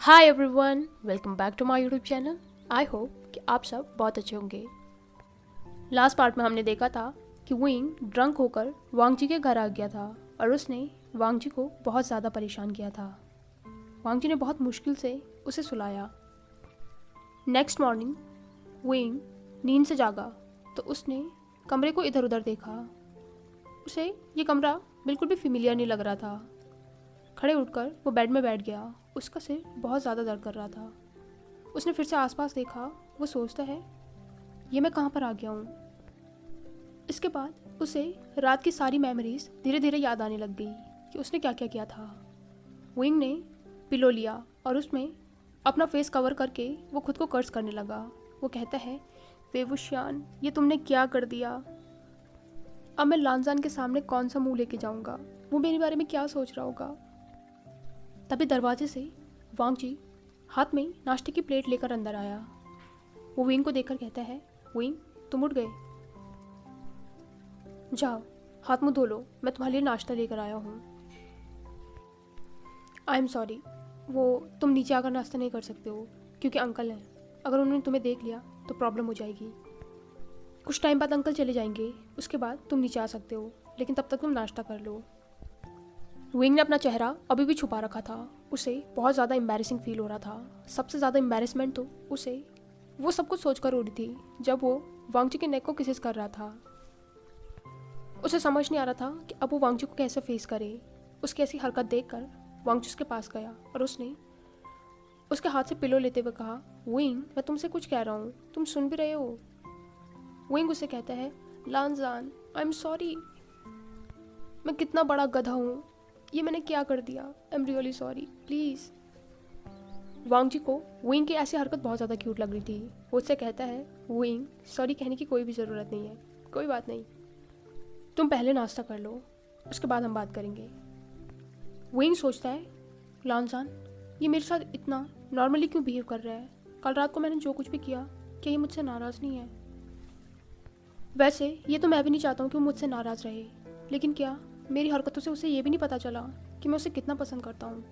Hi everyone, welcome back to my YouTube channel. I hope कि आप सब बहुत अच्छे होंगे। लास्ट पार्ट में हमने देखा था कि विंग ड्रंक होकर वांग जी के घर आ गया था और उसने वांग जी को बहुत ज़्यादा परेशान किया था। वांग जी ने बहुत मुश्किल से उसे सुलाया। नेक्स्ट मॉर्निंग विंग नींद से जागा तो उसने कमरे को इधर उधर देखा। उसे ये कमरा बिल्कुल भी फेमिलियर नहीं लग रहा था। खड़े उठकर वो बेड में बैठ गया। उसका सिर बहुत ज़्यादा दर्द कर रहा था। उसने फिर से आसपास देखा। वो सोचता है, ये मैं कहाँ पर आ गया हूँ। इसके बाद उसे रात की सारी मेमोरीज धीरे धीरे याद आने लग गई कि उसने क्या क्या किया था। विंग ने पिलो लिया और उसमें अपना फेस कवर करके वो खुद को कर्ज करने लगा। वो कहता है, वेवुशियान, ये तुमने क्या कर दिया। अब मैं लानजान के सामने कौन सा मुंह लेके जाऊँगा। वो मेरे बारे में क्या सोच रहा होगा। तभी दरवाजे से वांग जी हाथ में नाश्ते की प्लेट लेकर अंदर आया। वो विंग को देखकर कहता है, विंग, तुम उठ गए? जाओ हाथ मुंह धो लो, मैं तुम्हारे लिए नाश्ता लेकर आया हूँ। आई एम सॉरी, वो तुम नीचे आकर नाश्ता नहीं कर सकते हो क्योंकि अंकल हैं। अगर उन्होंने तुम्हें देख लिया तो प्रॉब्लम हो जाएगी। कुछ टाइम बाद अंकल चले जाएंगे, उसके बाद तुम नीचे आ सकते हो, लेकिन तब तक तुम नाश्ता कर लो। विंग ने अपना चेहरा अभी भी छुपा रखा था। उसे बहुत ज़्यादा एम्बैरेसिंग फील हो रहा था। सबसे ज़्यादा एम्बैरेसमेंट तो उसे वो सब कुछ सोचकर हो रही थी जब वो वांग जी के नेक को किसेस कर रहा था। उसे समझ नहीं आ रहा था कि अब वो वांग जी को कैसे फेस करे। उसकी ऐसी हरकत देखकर वांग जी उसके पास गया और उसने उसके हाथ से पिलो लेते हुए कहा, विंग, मैं तुमसे कुछ कह रहा हूँ, तुम सुन भी रहे हो? विंग उसे कहता है, लानजान, आई एम सॉरी, मैं कितना बड़ा गधा हूँ, ये मैंने क्या कर दिया, I am really sorry, please. Wang ji को विंग की ऐसी हरकत बहुत ज़्यादा क्यूट लग रही थी। वो उससे कहता है, विंग, सॉरी कहने की कोई भी ज़रूरत नहीं है, कोई बात नहीं, तुम पहले नाश्ता कर लो, उसके बाद हम बात करेंगे। विंग सोचता है, लानजान, ये मेरे साथ इतना नॉर्मली क्यों बिहेव कर रहा है? कल रात को मैंने जो कुछ भी किया, क्या ये मुझसे नाराज़ नहीं है? वैसे ये तो मैं भी नहीं चाहता हूँ कि वो मुझसे नाराज़ रहे, लेकिन क्या मेरी हरकतों से उसे ये भी नहीं पता चला कि मैं उसे कितना पसंद करता हूँ।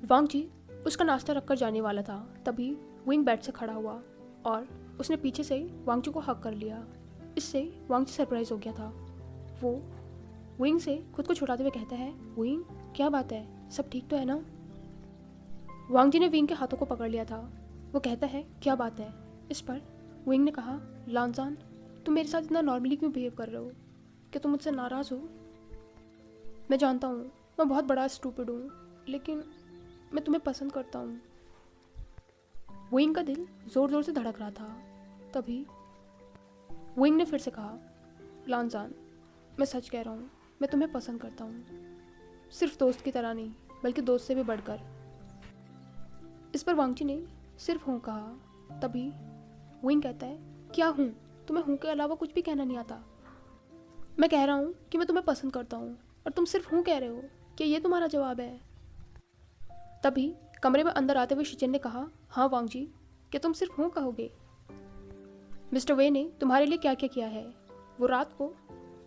वांग जी उसका नाश्ता रखकर जाने वाला था, तभी विंग बेड से खड़ा हुआ और उसने पीछे से वांग जी को हक कर लिया। इससे वांग जी सरप्राइज हो गया था। वो विंग से खुद को छुड़ाते हुए कहता है, विंग, क्या बात है, सब ठीक तो है ना? वांग जी ने विंग के हाथों को पकड़ लिया था। वो कहता है, क्या बात है? इस पर विंग ने कहा, लानजान, तुम मेरे साथ इतना नॉर्मली क्यों बिहेव कर रहे हो? क्या तुम मुझसे नाराज़ हो? मैं जानता हूँ मैं बहुत बड़ा स्टूपिड हूँ, लेकिन मैं तुम्हें पसंद करता हूँ। विंग का दिल ज़ोर ज़ोर से धड़क रहा था। तभी विंग ने फिर से कहा, लानजान, मैं सच कह रहा हूँ, मैं तुम्हें पसंद करता हूँ, सिर्फ दोस्त की तरह नहीं, बल्कि दोस्त से भी बढ़कर। इस पर वांग जी ने सिर्फ हूँ कहा। तभी विंग कहता है, क्या हूँ? तुम्हें हूँ के अलावा कुछ भी कहना नहीं आता? मैं कह रहा हूँ कि मैं तुम्हें पसंद करता हूँ और तुम सिर्फ हूँ कह रहे हो। क्या ये तुम्हारा जवाब है? तभी कमरे में अंदर आते हुए शिचिन ने कहा, हाँ वांग जी, क्या तुम सिर्फ हूँ कहोगे? मिस्टर वे ने तुम्हारे लिए क्या क्या किया है? वो रात को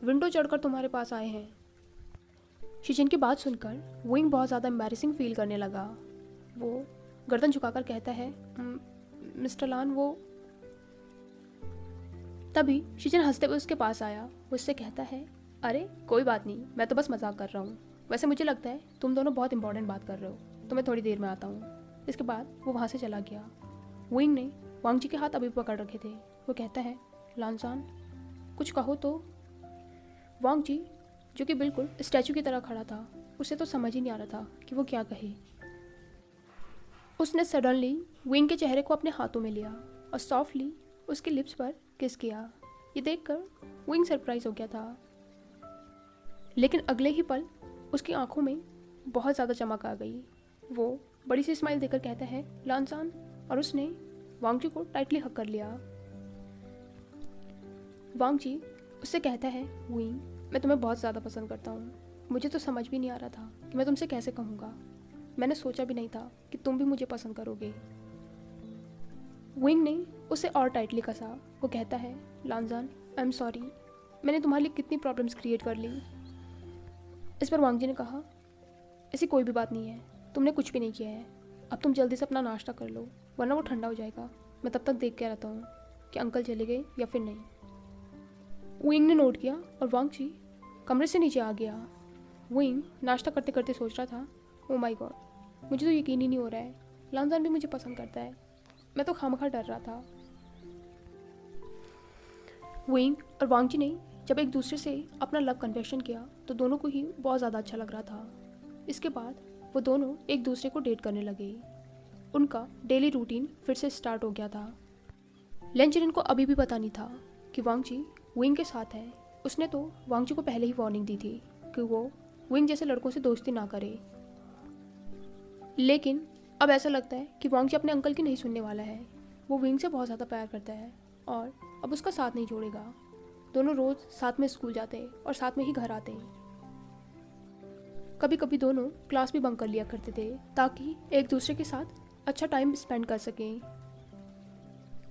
विंडो चढ़कर तुम्हारे पास आए हैं। शिचिन की बात सुनकर विंग बहुत ज़्यादा एम्बैरेसिंग फील करने लगा। वो गर्दन झुकाकर कहता है, मिस्टर लान, वो। तभी शिचिन हंसते हुए उसके पास आया। वो उससे कहता है, अरे कोई बात नहीं, मैं तो बस मजाक कर रहा हूँ। वैसे मुझे लगता है तुम दोनों बहुत इंपॉर्टेंट बात कर रहे हो, तो मैं थोड़ी देर में आता हूँ। इसके बाद वो वहाँ से चला गया। विंग ने वांग जी के हाथ अभी पकड़ रखे थे। वो कहता है, लानजान, कुछ कहो तो। वांग जी, जो कि बिल्कुल स्टैचू की तरह खड़ा था, उसे तो समझ ही नहीं आ रहा था कि वो क्या कहे। उसने सडनली विंग के चेहरे को अपने हाथों में लिया और सॉफ्टली उसके लिप्स पर किस किया। ये देखकर विंग सरप्राइज हो गया था, लेकिन अगले ही पल उसकी आंखों में बहुत ज़्यादा चमक आ गई। वो बड़ी सी स्माइल देकर कहता है, लानजान, और उसने वांग जी को टाइटली हक कर लिया। वांग जी उससे कहता है, विंग, मैं तुम्हें बहुत ज़्यादा पसंद करता हूँ। मुझे तो समझ भी नहीं आ रहा था कि मैं तुमसे कैसे कहूँगा। मैंने सोचा भी नहीं था कि तुम भी मुझे पसंद करोगे। विंग ने उसे और टाइटली कसा। वो कहता है, लानजान, आई एम सॉरी, मैंने तुम्हारे लिए कितनी प्रॉब्लम्स क्रिएट कर ली। इस पर वांग जी ने कहा, ऐसी कोई भी बात नहीं है, तुमने कुछ भी नहीं किया है, अब तुम जल्दी से अपना नाश्ता कर लो वरना वो ठंडा हो जाएगा। मैं तब तक देख के रहता हूँ कि अंकल चले गए या फिर नहीं। विंग ने नोट किया और वांगची कमरे से नीचे आ गया। विंग नाश्ता करते करते सोच रहा था, ओ माय गॉड, मुझे तो यकीन ही नहीं हो रहा है, लांजान भी मुझे पसंद करता है। मैं तो खामखा डर रहा था। विंग और वांगची ने जब एक दूसरे से अपना लव कन्फेशन किया तो दोनों को ही बहुत ज़्यादा अच्छा लग रहा था। इसके बाद वो दोनों एक दूसरे को डेट करने लगे। उनका डेली रूटीन फिर से स्टार्ट हो गया था। लेंचरिन को अभी भी पता नहीं था कि वांगची विंग के साथ है। उसने तो वांगची को पहले ही वार्निंग दी थी कि वो विंग जैसे लड़कों से दोस्ती ना करे। लेकिन अब ऐसा लगता है कि वांगची अपने अंकल की नहीं सुनने वाला है। वो विंग से बहुत ज़्यादा प्यार करता है और अब उसका साथ नहीं छोड़ेगा। दोनों रोज़ साथ में स्कूल जाते और साथ में ही घर आते। कभी कभी दोनों क्लास भी बंक कर लिया करते थे ताकि एक दूसरे के साथ अच्छा टाइम स्पेंड कर सकें।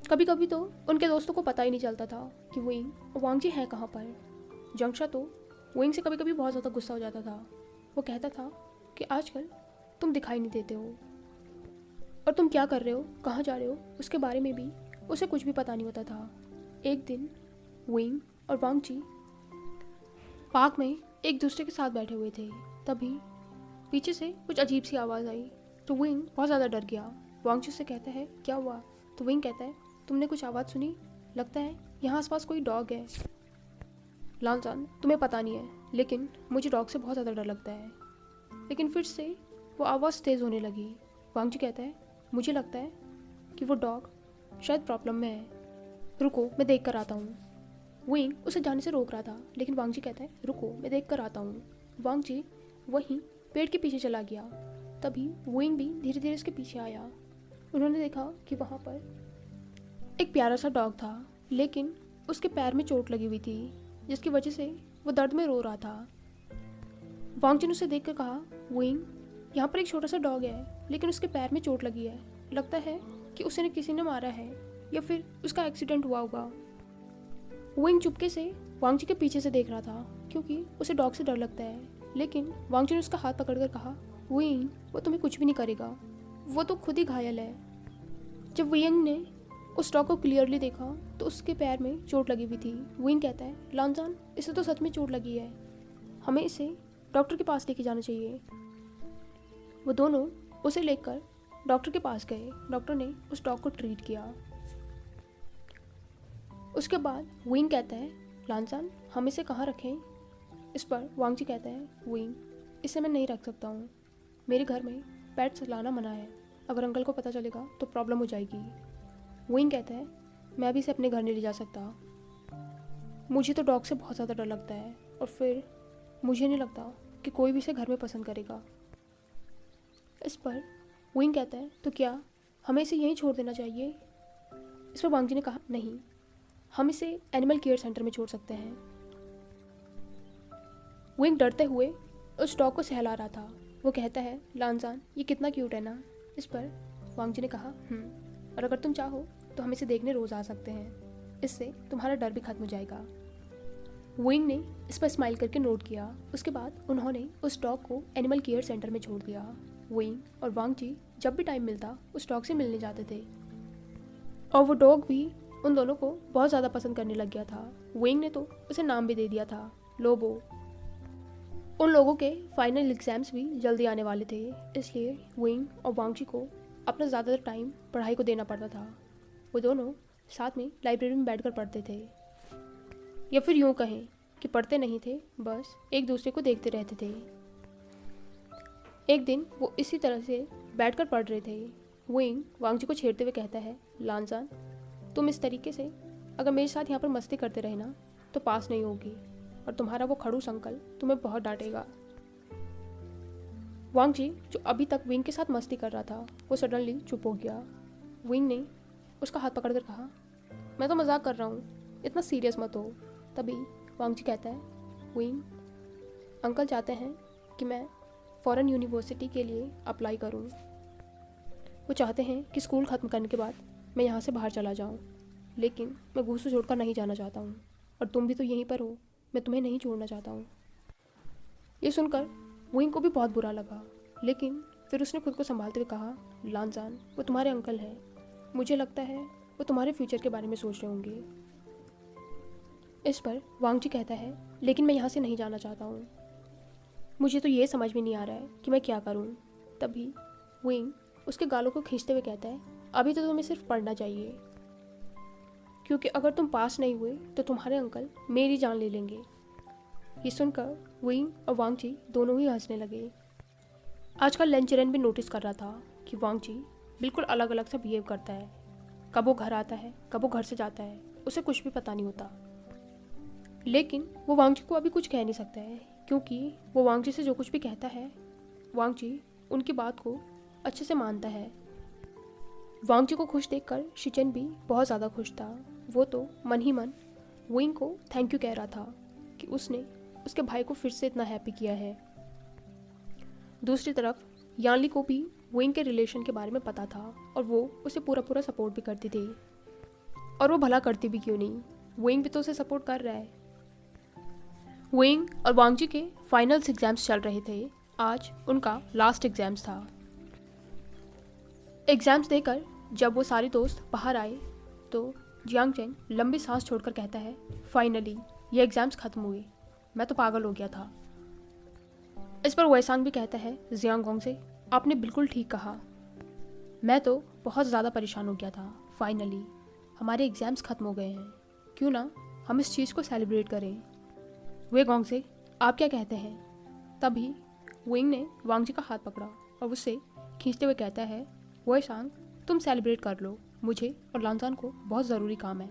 कभी कभी तो उनके दोस्तों को पता ही नहीं चलता था कि विंग और वांगची हैं कहाँ पर। जंगशा तो विंग से कभी कभी बहुत ज़्यादा गुस्सा हो जाता था। वो कहता था कि आजकल तुम दिखाई नहीं देते हो और तुम क्या कर रहे हो, कहाँ जा रहे हो, उसके बारे में भी उसे कुछ भी पता नहीं होता था। एक दिन विंग और वांगची पार्क में एक दूसरे के साथ बैठे हुए थे। तभी पीछे से कुछ अजीब सी आवाज़ आई तो विंग बहुत ज़्यादा डर गया। वांगची से कहता है क्या हुआ, तो विंग कहता है तुमने कुछ आवाज़ सुनी, लगता है यहाँ आसपास कोई डॉग है। लांजान तुम्हें पता नहीं है लेकिन मुझे डॉग से बहुत ज़्यादा डर लगता है। लेकिन फिर से वो आवाज़ तेज़ होने लगी। वांगची कहता है मुझे लगता है कि वो डॉग शायद प्रॉब्लम में है, रुको मैं देख कर आता हूँ। विंग उसे जाने से रोक रहा था लेकिन वांगची कहता है रुको मैं देख कर आता हूँ। वांगची वहीं पेड़ के पीछे चला गया। तभी विंग भी धीरे धीरे उसके पीछे आया। उन्होंने देखा कि वहाँ पर एक प्यारा सा डॉग था लेकिन उसके पैर में चोट लगी हुई थी जिसकी वजह से वो दर्द में रो रहा था। वांगची ने उसे देखकर कहा विंग, यहाँ पर एक छोटा सा डॉग है लेकिन उसके पैर में चोट लगी है, लगता है कि उसे किसी ने मारा है या फिर उसका एक्सीडेंट हुआ होगा। विंग चुपके से वांगची के पीछे से देख रहा था क्योंकि उसे डॉग से डर लगता है। लेकिन वांगची ने उसका हाथ पकड़कर कहा विंग, वो तुम्हें कुछ भी नहीं करेगा, वो तो खुद ही घायल है। जब विंग ने उस डॉग को क्लियरली देखा तो उसके पैर में चोट लगी हुई थी। विंग कहता है लांजान, इसे तो सच में चोट लगी है, हमें इसे डॉक्टर के पास लेके जाना चाहिए। वो दोनों उसे लेकर डॉक्टर के पास गए। डॉक्टर ने उस डॉग को ट्रीट किया। उसके बाद विंग कहता है लांजान, हम इसे कहाँ रखें। इस पर वांगची कहता है विंग, इसे मैं नहीं रख सकता हूँ, मेरे घर में पेट्स लाना मना है, अगर अंकल को पता चलेगा तो प्रॉब्लम हो जाएगी। विंग कहता है मैं भी इसे अपने घर नहीं ले जा सकता, मुझे तो डॉग से बहुत ज़्यादा डर लगता है और फिर मुझे नहीं लगता कि कोई भी इसे घर में पसंद करेगा। इस पर विंग कहता है तो क्या हमें इसे यहीं छोड़ देना चाहिए। इस पर वांगची ने कहा नहीं, हम इसे एनिमल केयर सेंटर में छोड़ सकते हैं। विंग डरते हुए उस डॉग को सहला रहा था। वो कहता है लांजान, ये कितना क्यूट है ना। इस पर वांगची ने कहा और अगर तुम चाहो तो हम इसे देखने रोज़ आ सकते हैं, इससे तुम्हारा डर भी खत्म हो जाएगा। विंग ने इस पर स्माइल करके नोट किया। उसके बाद उन्होंने उस डॉग को एनिमल केयर सेंटर में छोड़ दिया। विंग और वांगची जब भी टाइम मिलता उस डॉग से मिलने जाते थे और वो डॉग भी उन दोनों को बहुत ज़्यादा पसंद करने लग गया था। विंग ने तो उसे नाम भी दे दिया था, लोबो। उन लोगों के फाइनल एग्ज़ाम्स भी जल्दी आने वाले थे, इसलिए विंग और वांगची को अपना ज़्यादातर टाइम पढ़ाई को देना पड़ता था। वो दोनों साथ में लाइब्रेरी में बैठकर पढ़ते थे, या फिर यूँ कहें कि पढ़ते नहीं थे, बस एक दूसरे को देखते रहते थे। एक दिन वो इसी तरह से बैठकर पढ़ रहे थे। विंग वांगची को छेड़ते हुए कहता है लांजान, तुम इस तरीके से अगर मेरे साथ यहाँ पर मस्ती करते रहे ना तो पास नहीं होगी और तुम्हारा वो खड़ूस अंकल तुम्हें बहुत डांटेगा। वांगची जो अभी तक विंग के साथ मस्ती कर रहा था वो सडनली चुप हो गया। विंग ने उसका हाथ पकड़कर कहा मैं तो मजाक कर रहा हूँ, इतना सीरियस मत हो। तभी वांगची कहता है विंग, अंकल चाहते हैं कि मैं फॉरेन यूनिवर्सिटी के लिए अप्लाई करूँ। वो चाहते हैं कि स्कूल ख़त्म करने के बाद मैं यहाँ से बाहर चला जाऊँ, लेकिन मैं घूसू छोड़कर नहीं जाना चाहता हूँ और तुम भी तो यहीं पर हो, मैं तुम्हें नहीं छोड़ना चाहता हूँ। ये सुनकर विंग को भी बहुत बुरा लगा, लेकिन फिर उसने खुद को संभालते हुए कहा, लानजान, वो तुम्हारे अंकल हैं। मुझे लगता है वो तुम्हारे फ्यूचर के बारे में सोच रहे होंगे। इस पर वांगजी कहता है, लेकिन मैं यहाँ से नहीं जाना चाहता हूँ। मुझे तो ये समझ में नहीं आ रहा है कि मैं क्या करूँ। तभी विंग उसके गालों को खींचते हुए कहता है, अभी तो तुम्हें सिर्फ पढ़ना चाहिए, क्योंकि अगर तुम पास नहीं हुए तो तुम्हारे अंकल मेरी जान ले लेंगे। ये सुनकर विंग और वांगजी दोनों ही हंसने लगे। आजकल लेंचरेन भी नोटिस कर रहा था कि वांगजी बिल्कुल अलग अलग सा बिहेव करता है। कब वो घर आता है, कब वो घर से जाता है, उसे कुछ भी पता नहीं होता। लेकिन वो वांगजी को अभी कुछ कह नहीं सकता है, क्योंकि वो वांगजी से जो कुछ भी कहता है, वांगजी उनकी बात को अच्छे से मानता है। वांगजी को खुश देखकर शिचेन भी बहुत ज़्यादा खुश था। वो तो मन ही मन विंग को थैंक यू कह रहा था कि उसने उसके भाई को फिर से इतना हैप्पी किया है। दूसरी तरफ यानली को भी विंग के रिलेशन के बारे में पता था और वो उसे पूरा पूरा सपोर्ट भी करती थी। और वो भला करती भी क्यों नहीं, विंग भी तो उसे सपोर्ट कर रहा है। विंग और वांगजी के फाइनल्स एग्जाम्स चल रहे थे। आज उनका लास्ट एग्जाम्स था। एग्जाम्स देकर जब वो सारे दोस्त बाहर आए तो जियांग चेंग लंबी सांस छोड़कर कहता है, फाइनली ये एग्जाम्स खत्म हुए। मैं तो पागल हो गया था। इस पर वैसांग भी कहता है, जियांगोंग से आपने बिल्कुल ठीक कहा। मैं तो बहुत ज़्यादा परेशान हो गया था। फाइनली हमारे एग्जाम्स खत्म हो गए हैं। क्यों ना हम इस चीज़ को सेलिब्रेट करें। वे गोंग से आप क्या कहते हैं। तभी विंग ने वांगजी का हाथ पकड़ा और उससे खींचते हुए कहता है, वैसांग तुम सेलिब्रेट कर लो, मुझे और लानजान को बहुत ज़रूरी काम है।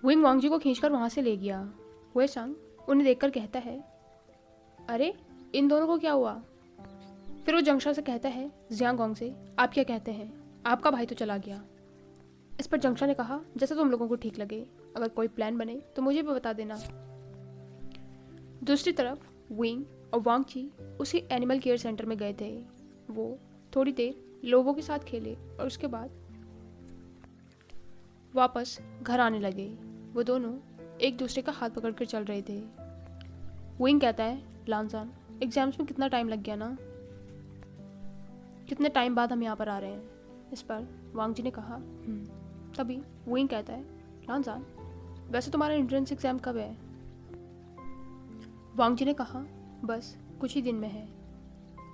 विंग वांगजी को खींचकर वहाँ से ले गया। वैसांग उन्हें देखकर कहता है, अरे इन दोनों को क्या हुआ। फिर वो जंगशा से कहता है, जियांगोंग से आप क्या कहते हैं, आपका भाई तो चला गया। इस पर जंगशा ने कहा, जैसे तुम लोगों को ठीक लगे, अगर कोई प्लान बने तो मुझे भी बता देना। दूसरी तरफ विंग और वांगजी उसी एनिमल केयर सेंटर में गए थे। वो थोड़ी देर लोगों के साथ खेले और उसके बाद वापस घर आने लगे। वो दोनों एक दूसरे का हाथ पकड़कर चल रहे थे। विंग कहता है, लानजान एग्जाम्स में कितना टाइम लग गया ना, कितने टाइम बाद हम यहाँ पर आ रहे हैं। इस पर वांगजी ने कहा, तभी विंग कहता है, लानजान वैसे तुम्हारा एंट्रेंस एग्जाम कब है। वांगजी ने कहा, बस कुछ ही दिन में है।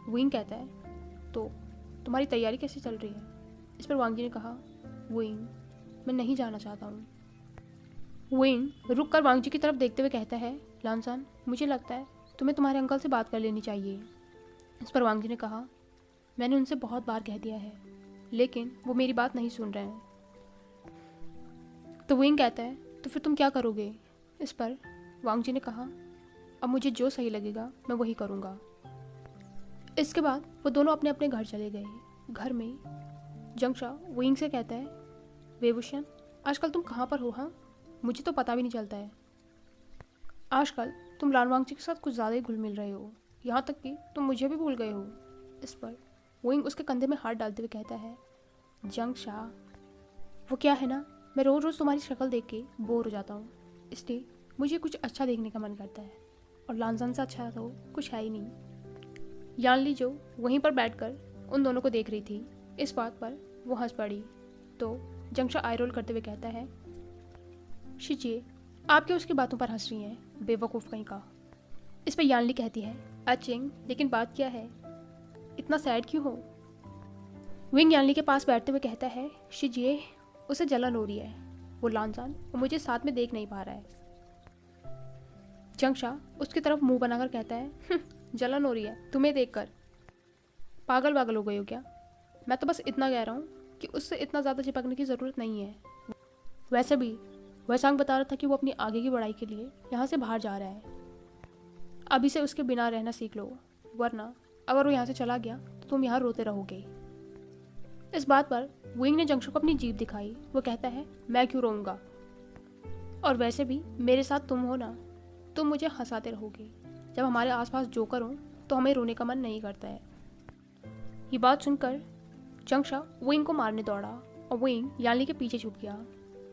विंग कहता है, तो तुम्हारी तैयारी कैसी चल रही है। इस पर वांगजी ने कहा, विंग मैं नहीं जाना चाहता हूँ। विंग रुक कर वांगजी की तरफ देखते हुए कहता है, लानजान मुझे लगता है तुम्हें तुम्हारे अंकल से बात कर लेनी चाहिए। इस पर वांगजी ने कहा, मैंने उनसे बहुत बार कह दिया है, लेकिन वो मेरी बात नहीं सुन रहे हैं। तो विंग कहता है, तो फिर तुम क्या करोगे। इस पर वांगजी ने कहा, अब मुझे जो सही लगेगा मैं वही करूँगा। इसके बाद वो दोनों अपने अपने घर चले गए। घर में जंगशा विंग से कहता है, वेवुशन आजकल तुम कहाँ पर हो। हाँ, मुझे तो पता भी नहीं चलता है। आजकल तुम लानवांगजी के साथ कुछ ज़्यादा ही घुल मिल रहे हो, यहाँ तक कि तुम मुझे भी भूल गए हो। इस पर विंग उसके कंधे में हाथ डालते हुए कहता है, जंगशा वो क्या है ना, मैं रोज़ रोज़ तुम्हारी शक्ल देख के बोर हो जाता हूँ, इसलिए मुझे कुछ अच्छा देखने का मन करता है, और लानजान से अच्छा तो कुछ है ही नहीं। यानली जो वहीं पर बैठकर उन दोनों को देख रही थी, इस बात पर वो हंस पड़ी। तो जंगशा आई रोल करते हुए कहता है, शिजिए आप क्या उसकी बातों पर हंस रही हैं, बेवकूफ़ कहीं का। इस पर यानली कहती है, अचिंग लेकिन बात क्या है, इतना सैड क्यों हो। विंग यानली के पास बैठते हुए कहता है, शिजिए उसे जलन हो रही है, वो लानजान वो मुझे साथ में देख नहीं पा रहा है। जंगशा उसकी तरफ मुंह बनाकर कहता है, जलन हो रही है तुम्हें देखकर, पागल वागल हो गई हो क्या। मैं तो बस इतना कह रहा हूँ कि उससे इतना ज़्यादा चिपकने की ज़रूरत नहीं है। वैसे भी वैसांग बता रहा था कि वो अपनी आगे की पढ़ाई के लिए यहाँ से बाहर जा रहा है। अभी से उसके बिना रहना सीख लो, वरना अगर वो यहाँ से चला गया तो तुम यहाँ रोते रहोगे। इस बात पर विंग ने जंगशा को अपनी जीभ दिखाई। वो कहता है, मैं क्यों रोऊंगा, और वैसे भी मेरे साथ तुम हो ना, तुम मुझे हंसाते रहोगे। जब हमारे आसपास जोकर हो तो हमें रोने का मन नहीं करता है। ये बात सुनकर जंगशा विंग को मारने दौड़ा और विंग यानली के पीछे छुप गया।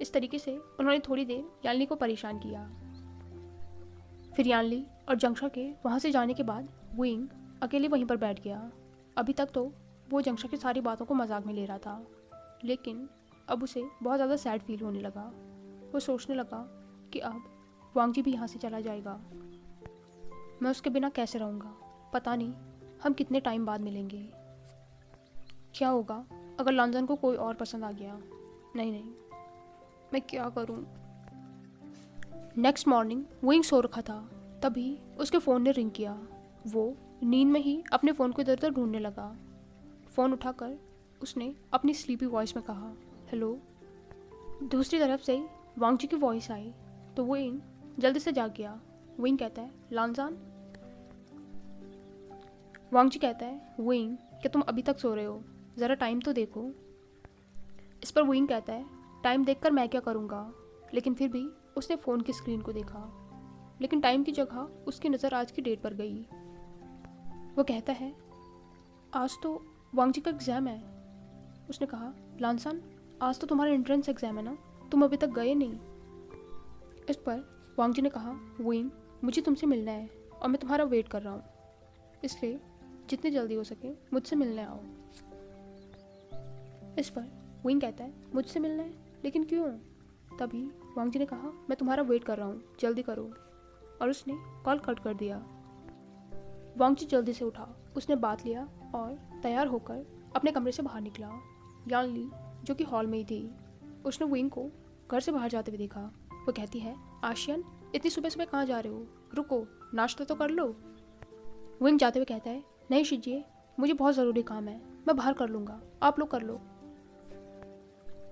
इस तरीके से उन्होंने थोड़ी देर यानली को परेशान किया। फिर यानली और जंगशा के वहाँ से जाने के बाद विंग अकेले वहीं पर बैठ गया। अभी तक तो वो जंक्शन की सारी बातों को मजाक में ले रहा था, लेकिन अब उसे बहुत ज़्यादा सैड फील होने लगा। वो सोचने लगा कि अब वांगजी भी यहाँ से चला जाएगा। मैं उसके बिना कैसे रहूँगा, पता नहीं हम कितने टाइम बाद मिलेंगे। क्या होगा अगर लांजन को कोई और पसंद आ गया? नहीं, मैं क्या करूँ? नेक्स्ट मॉर्निंग विंग सो रखा था, तभी उसके फ़ोन ने रिंग किया। वो नींद में ही अपने फ़ोन को इधर उधर ढूंढने लगा। फ़ोन उठाकर उसने अपनी स्लीपी वॉइस में कहा, हेलो। दूसरी तरफ से वांगजी की वॉइस आई तो विंग जल्दी से जाग गया। विंग कहता है, लांजान। वांगजी कहता है, विंग क्या तुम अभी तक सो रहे हो? ज़रा टाइम तो देखो। इस पर विंग कहता है, टाइम देखकर मैं क्या करूँगा? लेकिन फिर भी उसने फ़ोन की स्क्रीन को देखा, लेकिन टाइम की जगह उसकी नज़र आज की डेट पर गई। वो कहता है, आज तो वांगजी का एग्ज़ाम है। उसने कहा, लांसान, आज तो तुम्हारा एंट्रेंस एग्ज़ाम है ना, तुम अभी तक गए नहीं। इस पर वांगजी ने कहा, विंग मुझे तुमसे मिलना है और मैं तुम्हारा वेट कर रहा हूँ, इसलिए जितनी जल्दी हो सके मुझसे मिलने आओ। इस पर विंग कहता है, मुझसे मिलना है, लेकिन क्यों? तभी वांगजी ने कहा, मैं तुम्हारा वेट कर रहा हूँ, जल्दी करो। और उसने कॉल कट कर दिया। वांगजी जल्दी से उठा, उसने बात लिया और तैयार होकर अपने कमरे से बाहर निकला। यान ली जो कि हॉल में ही थी, उसने विंग को घर से बाहर जाते हुए देखा। वो कहती है, आशियन इतनी सुबह सुबह कहाँ जा रहे हो? रुको, नाश्ता तो कर लो। विंग जाते हुए कहता है, नहीं शिजिए, मुझे बहुत ज़रूरी काम है, मैं बाहर कर लूँगा, आप लोग कर लो।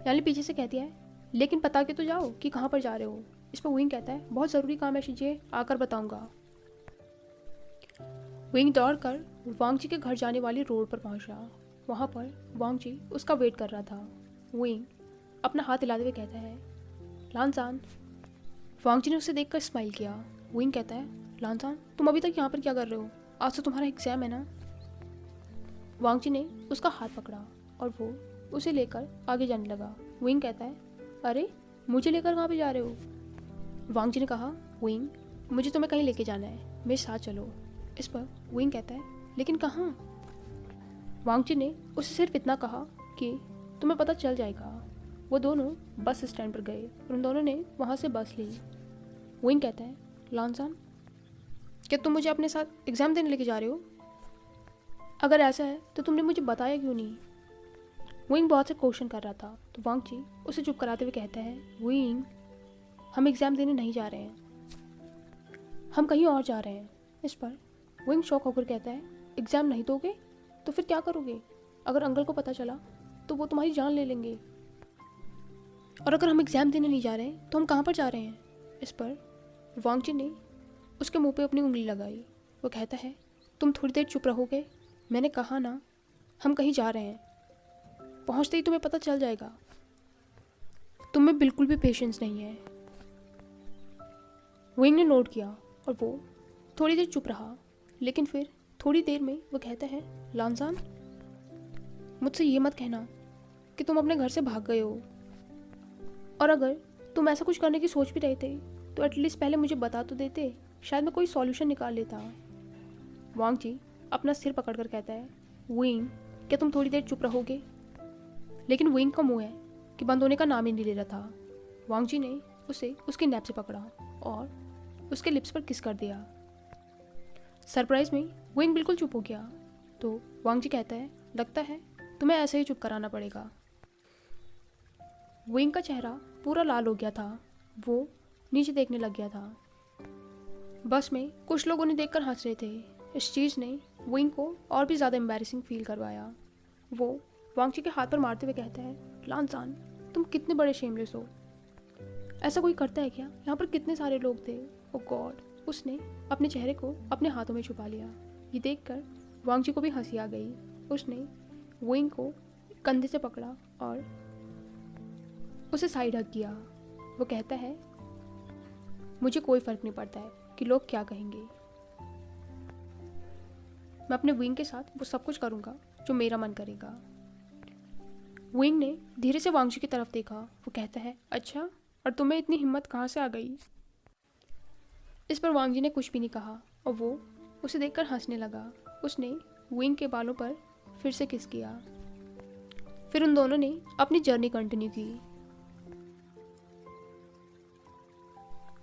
यानी पीछे से कहती है, लेकिन बता के तो जाओ कि कहाँ पर जा रहे हो। इस पर विंग कहता है, बहुत ज़रूरी काम है शिजिए, आकर बताऊँगा। विंग दौड़कर वांगजी के घर जाने वाली रोड पर पहुंचा। वहाँ पर वांगजी उसका वेट कर रहा था। विंग अपना हाथ हिलाते हुए कहता है, लांसान। वांगजी ने उसे देखकर स्माइल किया। विंग कहता है, लांसान तुम अभी तक यहाँ पर क्या कर रहे हो? आज तो तुम्हारा एग्जाम है ना। वांगजी ने उसका हाथ पकड़ा और वो उसे लेकर आगे जाने लगा। विंग कहता है, अरे मुझे लेकर कहाँ पे जा रहे हो? वांगजी ने कहा, विंग मुझे तुम्हें कहीं लेके जाना है, मेरे साथ चलो। इस पर विंग कहता है, लेकिन कहाँ? वांगजी ने उसे सिर्फ इतना कहा कि तुम्हें पता चल जाएगा। वो दोनों बस स्टैंड पर गए और उन दोनों ने वहाँ से बस ली। विंग कहता है, लांसान क्या तुम मुझे अपने साथ एग्ज़ाम देने लेके जा रहे हो? अगर ऐसा है तो तुमने मुझे बताया क्यों नहीं? विंग बहुत से क्वेश्चन कर रहा था तो वांगजी उसे चुप कराते हुए कहता है, विंग हम एग्ज़ाम देने नहीं जा रहे हैं, हम कहीं और जा रहे हैं। इस पर विंग शॉक होकर कहता है, एग्ज़ाम नहीं दोगे तो फिर क्या करोगे? अगर अंकल को पता चला तो वो तुम्हारी जान ले लेंगे। और अगर हम एग्ज़ाम देने नहीं जा रहे हैं तो हम कहाँ पर जा रहे हैं? इस पर वांगजी ने उसके मुंह पे अपनी उंगली लगाई। वो कहता है, तुम थोड़ी देर चुप रहोगे? मैंने कहा ना, हम कहीं जा रहे हैं, पहुँचते ही तुम्हें पता चल जाएगा। तुम में बिल्कुल भी पेशेंस नहीं है। विंग ने नोट किया और वो थोड़ी देर चुप रहा, लेकिन फिर थोड़ी देर में वो कहता है, लांसान मुझसे ये मत कहना कि तुम अपने घर से भाग गए हो, और अगर तुम ऐसा कुछ करने की सोच भी रहे थे तो एटलीस्ट पहले मुझे बता तो देते, शायद मैं कोई सॉल्यूशन निकाल लेता। वांगजी अपना सिर पकड़कर कहता है, विंग क्या तुम थोड़ी देर चुप रहोगे? लेकिन विंग का मुंह है कि बंद होने का नाम ही नहीं ले रहा था। वांगजी ने उसे उसकी नैप से पकड़ा और उसके लिप्स पर किस कर दिया। सरप्राइज में विंग बिल्कुल चुप हो गया तो वांगजी कहता है, लगता है तुम्हें ऐसे ही चुप कराना पड़ेगा। विंग का चेहरा पूरा लाल हो गया था, वो नीचे देखने लग गया था। बस में कुछ लोग उन्हें देखकर हंस रहे थे। इस चीज़ ने विंग को और भी ज़्यादा एम्बैरेसिंग फील करवाया। वो वांगजी के हाथ पर मारते हुए कहता है, लांसान तुम कितने बड़े शेमलेस हो, ऐसा कोई करता है क्या? यहाँ पर कितने सारे लोग थे। ओ गॉड। उसने अपने चेहरे को अपने हाथों में छुपा लिया। ये देखकर वांगजी को भी हंसी आ गई। उसने विंग को कंधे से पकड़ा और उसे साइड हग किया। वो कहता है, मुझे कोई फ़र्क नहीं पड़ता है कि लोग क्या कहेंगे, मैं अपने विंग के साथ वो सब कुछ करूँगा जो मेरा मन करेगा। विंग ने धीरे से वांगजी की तरफ देखा। वो कहता है, अच्छा, और तुम्हें इतनी हिम्मत कहाँ से आ गई? इस पर वांगजी ने कुछ भी नहीं कहा और वो उसे देखकर हंसने लगा। उसने विंग के बालों पर फिर से किस किया। फिर उन दोनों ने अपनी जर्नी कंटिन्यू की।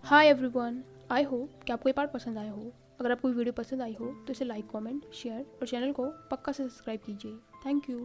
हाय एवरीवन, आई होप कि आपको ये पार्ट पसंद आया हो। अगर आपको वीडियो पसंद आई हो तो इसे लाइक, कमेंट, शेयर और चैनल को पक्का से सब्सक्राइब कीजिए। Thank you.